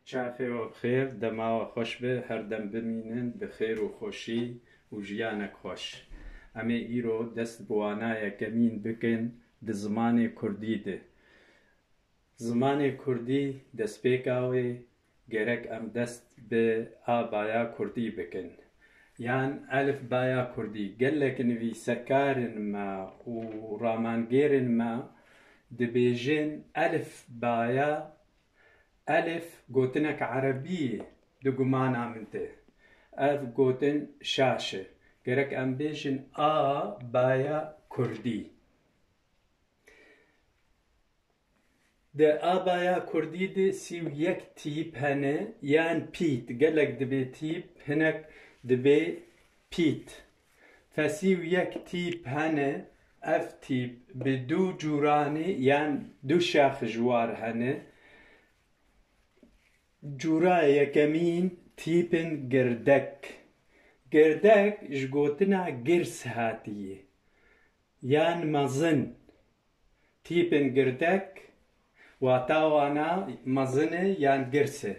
چاخێوە بخێر دەماوە خۆش بێ هەردەم بمینن بخێر و خۆشی و ژیانێک خۆش. ئەمێ ئیرۆ دەست بوانایە کەمین بکەن di zimanê Kurdî de. Zimanê Kurdî destpêkawê gerek em dest bi abaya Kurdî bikin. Yan elifbaya Kurdî gelek nivîsekarên me û ramangêrên me dibêjin elifbaya elif gotinek Erebî ye di gumana min tê. Ev gotin şaş e. Gerek em bêjin a baya Kurdî. Di abaya Kurdî de sîv yek tîp hene yan pît. Gelek dibe tîp hinek dibe pît. Fesîv yek tîp hene ev tîp bi du cûranê yan du şax jwar hene. Cûra yekemîn tîpin girdek. Girdek ji gotina girs hatiye. Yan mezin. Tîpin girdek wata wana mezin e yan girs e.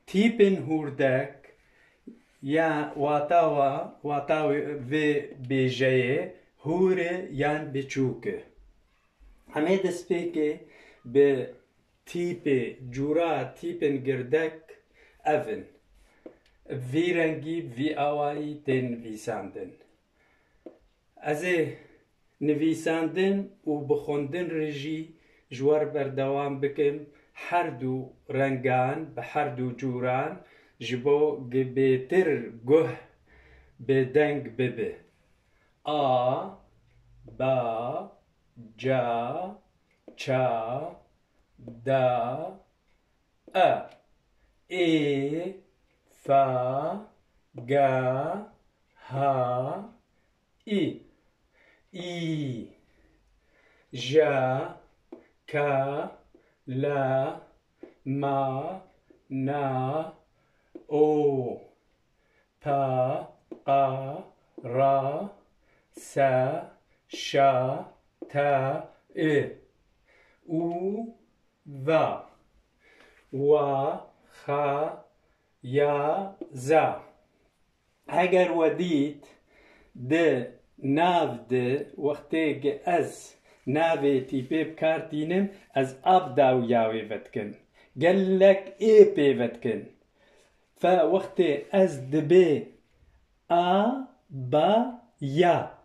Tîpin hûrdek ya wata vê bêjeyê hûr e yan biçûk e. Emê destpêkê bi tîpê cûra tîpin girdek ev in. Vî rengî vî awayî tên nivîsandin. Ez ê nivîsandin û bi xwendin re jî ji we re berdewam bikim her du rengan bi her du cûran ji bo bêtir guh bêdeng bibe. A, ba, ca, ça, da, e, ê, fa, ga, ha, i, î, ja, ka, la, ma, na, o, pa, qa, ra, sa, şa, ta, ı, u, va, wa, xa, ya, za. Eger wedît di nav de wextê ez navê tîpê bikartînim ez ab dawiya wê vedikim. Gelek ê pê vedikin. Fe wextê ez dibê a, ba, ya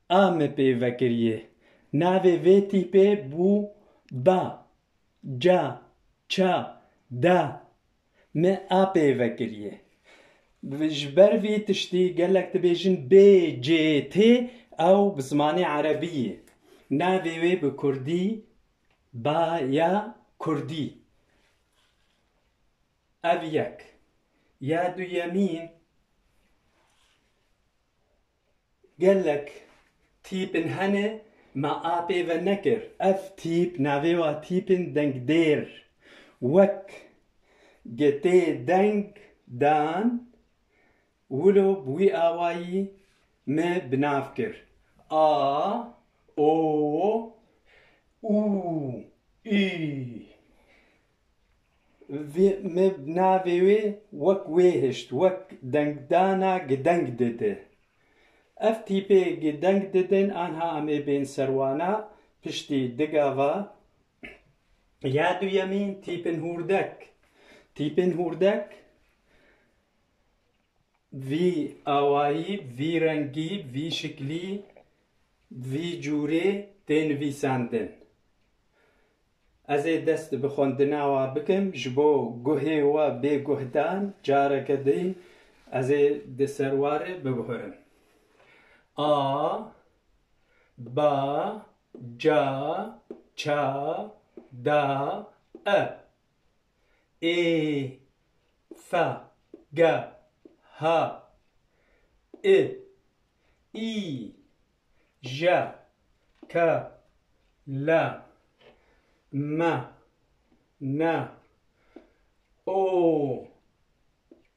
a me pê vekiriye. Navê vê tîpê bû ba, ca, ça, da me a pê vekiriye. Ji ber vî tiştî gelek dibêjin b, c, t ew bi zimanê Erebî ye. Navê wê bi Kurdî baya Kurdî. Ev yek. Ya duyemîn gelek tîpin hene me a pê ve nekir. Ev tîp navê wa tîpin dengdêr. Wek getê deng dan wilo bi wî awayî me binav kir. A, o, û, û. Me navê wê wek wê hişt. Wek dengdana gideng dide. Ev tîpê gideng didin anha em ê bên serwana piştî digava. Ya duyemîn tîpin hûrdek. Tîpin hûrdek vî awayî, vî rengî, vî şiklî, vî cûrê tê nivîsandin. Ez ê dest bi xwendina wa bikim ji bo guhê we bê guhdan careke din ez ê di ser warê bibûrim. A, ba, ca, ça, da, e, ê, fa, ga, ha, i, î, ja, ka, la, ma, na, o,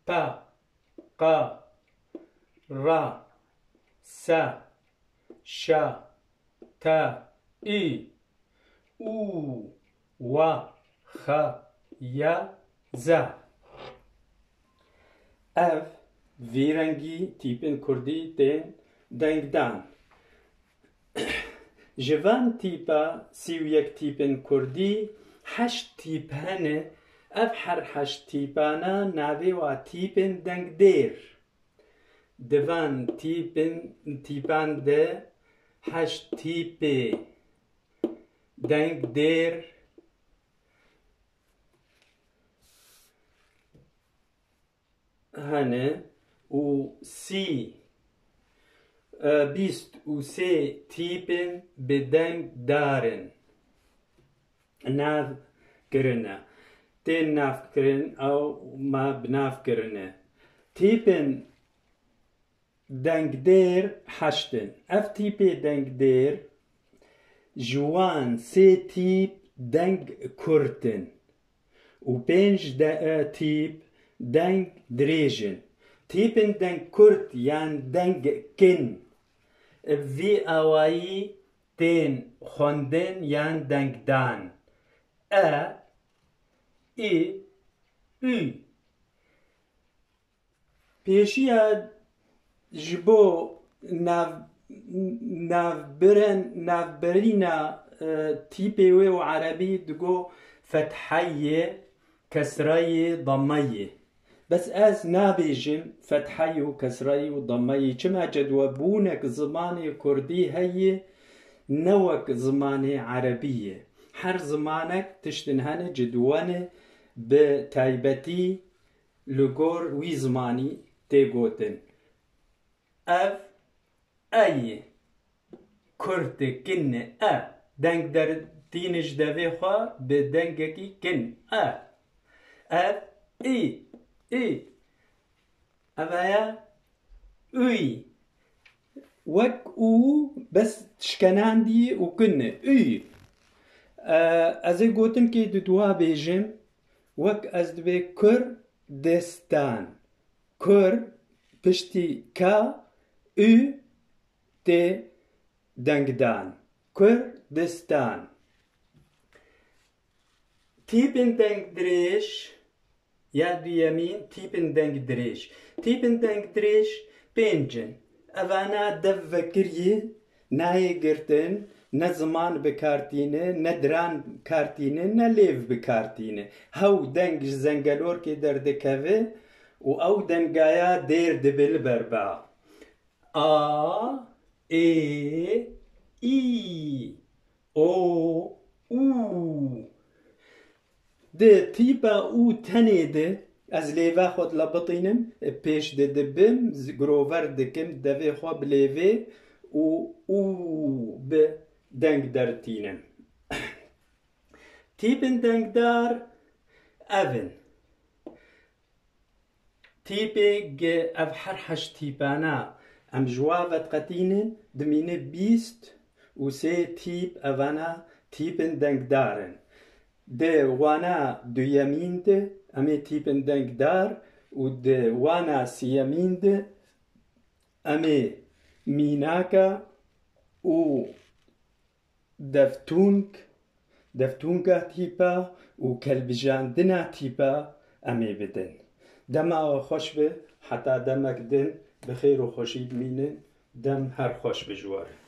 pa, qa, ra, sa, şa, ta, i, u, wa, xa, یا زا. اف ویرنگی تیپن کردی تین دنگدان. جوان تیپا 31 تیپن کردی 8 تیپ هنه. اف هر 8 تیپانا ناوی و تیپن دنگ دیر. دوان تیپان ده 8 تیپ دنگ دیر هنه و 23 تیپن به دنگ دارن. ناو کرنه تین ناف کرن او ما بناف کرنه. تیپن دنگ دیر 8. اف تیپ دنگ دیر جوان 3 تیپ دنگ کرتن و 5 تیپ دنگ دریجن. تیپن دنگ کرت یان دنگ کن وی اوایی تین خوندن یان دنگ دان. ای ای پیشیا جبو نافبرینا تیپی و عربی دگو فتحیه کسرای ضمایه. بس از نابیجم فتحی و کسرای و ضمایه چما جدوه بونک زمانی کردی هیه نوک زمانی عربیه. هر زمانك تشتنهانه جدوانه به تایبتی لگور وی زمانی تیگوتن. اف ای کرد کنه دنگ در تینش دوی خواه به دنگکی کن اف ای اویا اوی وک او بس تشکنان دی و کنه اوی. از گوتم که دوا بیجم وک از دوی کردستان. کرد پشتی کا او تی دنگدان. کردستان. تیپن دنگ دریش یا دویمین تیپن دنگ دریش. تیپن دنگ دریش 5. اوانا دو وکریه نای گرتن نه زمان بکارتینه نه دران کارتینه نه لیو بکارتینه. هاو دنگ زنگلور که دردکوه و او دنگایا دیر دبل بربا. ای او ده تیپا او تنه ده از لیوه خود لبطینم پیش ده دبم گروور دکم دوی خواه بلیوه و او به دنگ درتینم. تیپن دنگ دار اون تیپی گه اف هر 8 تیپانا ام جوابت قطینن دمینه 23 تیپ اوانا تیپن دنگ دارن. ده وانا دویمین ده امی تیپن دنگ دار و ده وانا سیمین ده امی میناکا و دفتونکا تیپا و کلبجاندنا تیپا امی بدن. دما خوش به حتی دمک دن بخیر و خوشی بمینن دم هر خوش بجواره.